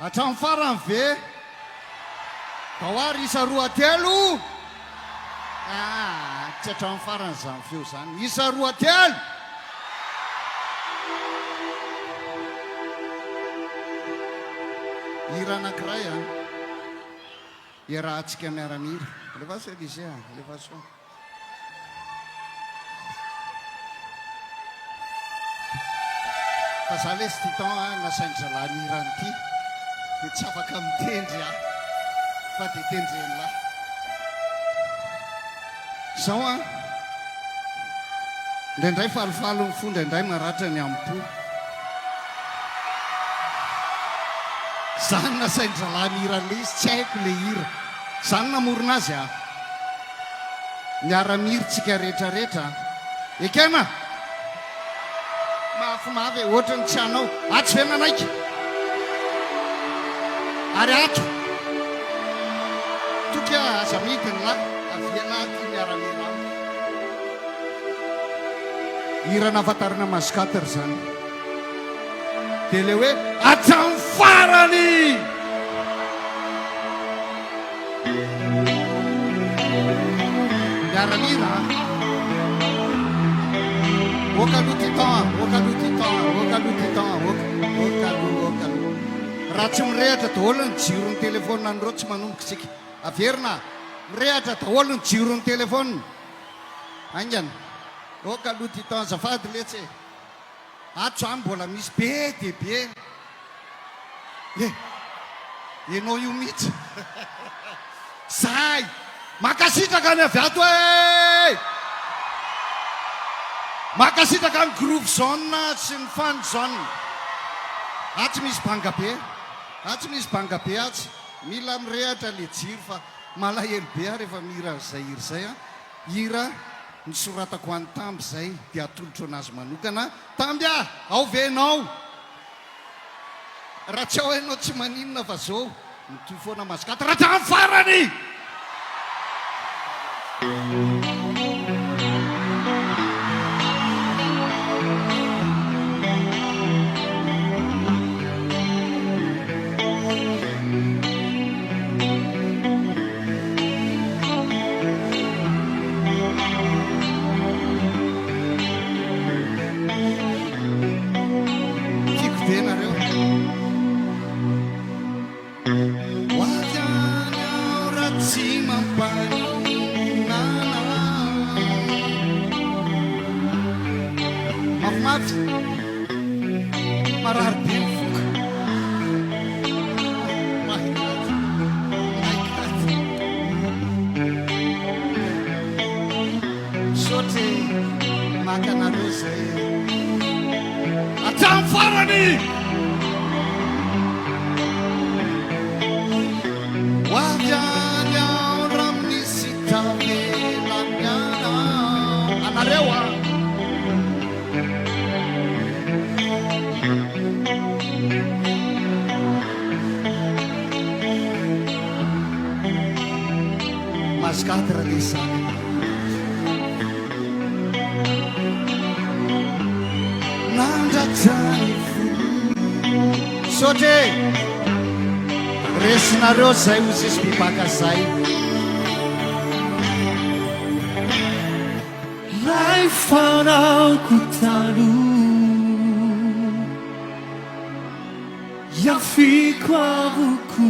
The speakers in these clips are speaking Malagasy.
Hatramin'ny farany ve? Daoary isa roa telo. Tsy hatramin'ny farany zany feo zany. Isa roa telo. Hira anankiray a. Iarahantsika miaramira. Lefa so Elisée a, lefa so. Fa za le sy ty temps nasainy zalahy niranyity dia tsy afaka mitendry aho fa dia tendreny lahy. Zao a indraindray falifalo ny fo, indraindray maratra ny ampo. Zany nasainy zalahy nirany le izy, tsy haiko le hira. Zany namorona azy aho. Miara-miritsika rehetrarehetra. Ekena mafimavy ohatrany tsy anao atsy ve nanaiky ary ato toky aza midiny lahy aviana ty miaramira aminy. Hira nafantarana masikatry zany dia le hoe hatramin'ny farany. Miaramira okaloha ty temps, okaloha ty temps, okaloha ty temps, okaloha. Raha tsy mirehatra daholo ny jiro ny telefônina andreo tsy manomboka tsika. Averina mirehatra daholo ny jiro ny telefônina. Aingana okaloha ty temps azafady letsy. Ato zany mbola misy be dia be. Enao io mihitsy. Zay makasitraka ny avy ato e. Makasitraka ny groupe jaune sy ny fan jaune. Atsy misy banga be. Atsy misy banga be atsy. Mila mirehatra le jiro fa malahelo be aho rehefa mihira zay hira zay a. Hira nisoratako an'ny tamby zay dia atolotro anazy manokana. Tamby a, ao venao. Raha tsy ao hainao tsy maninona fa zao mitoy foana masikata raha hatramin'ny farany. Marary be mivoka. Mahikaty. Sotry maka anareo zay hatramin'ny farany. Hoavy any ao raha misy tavelamiana anareo a. Masikatra le zany. Nandratrany fo sotry resinareo zay ho sisy mibaka zay. Lay fanaoko taloha iafiko avoko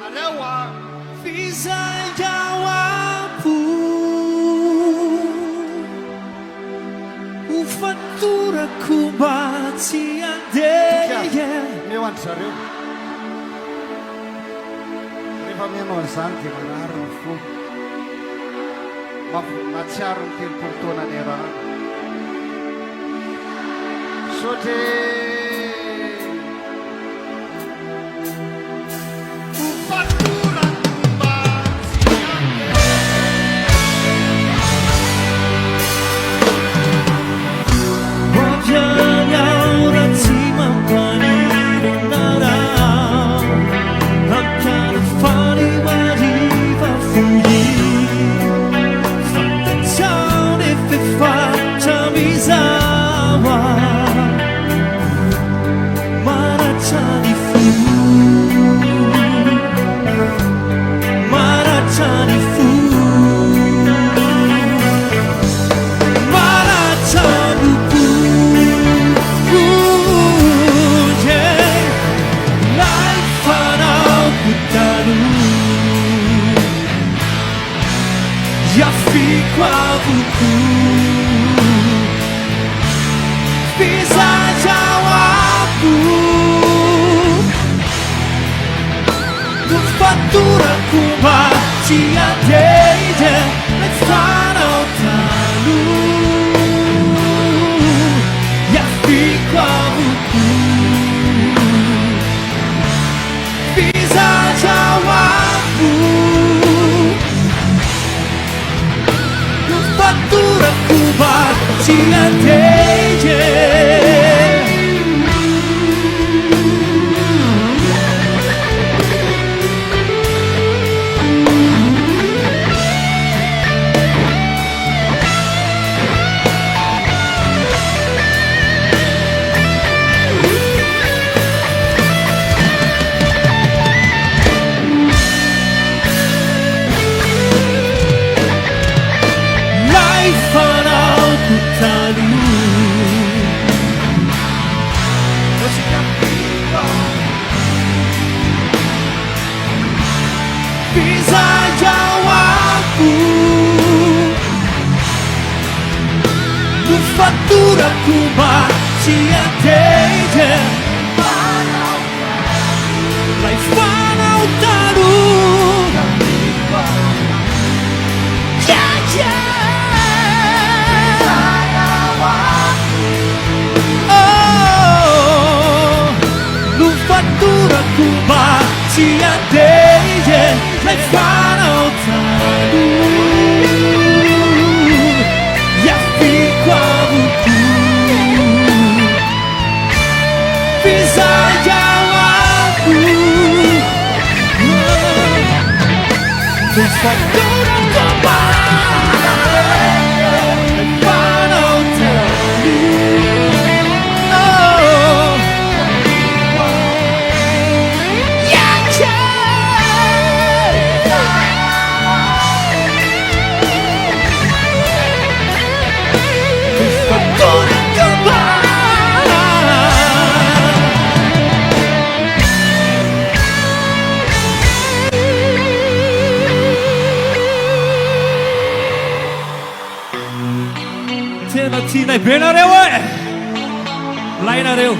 Anareo a fizay ao ampo ho fatorako mba tsy andeha. meo andry zareo rehefa mianao an'izany dia manariny fo matsiaro ny telopolo taona ny raha sotry bisa jawabku. Fatturaku bacia dede e farò talu ya fico a buku bisa jawabku. Fatturaku bacia dede. Bisa jawabku. Fatturaku bacia dede Lai fanau taru Fatturaku bacia dede Lai fanau taru ya fico a buku bisa jawabku. Fatturaku bacia Lai fanau taru Ti này bên nào đâu ơi, lại nào đâu.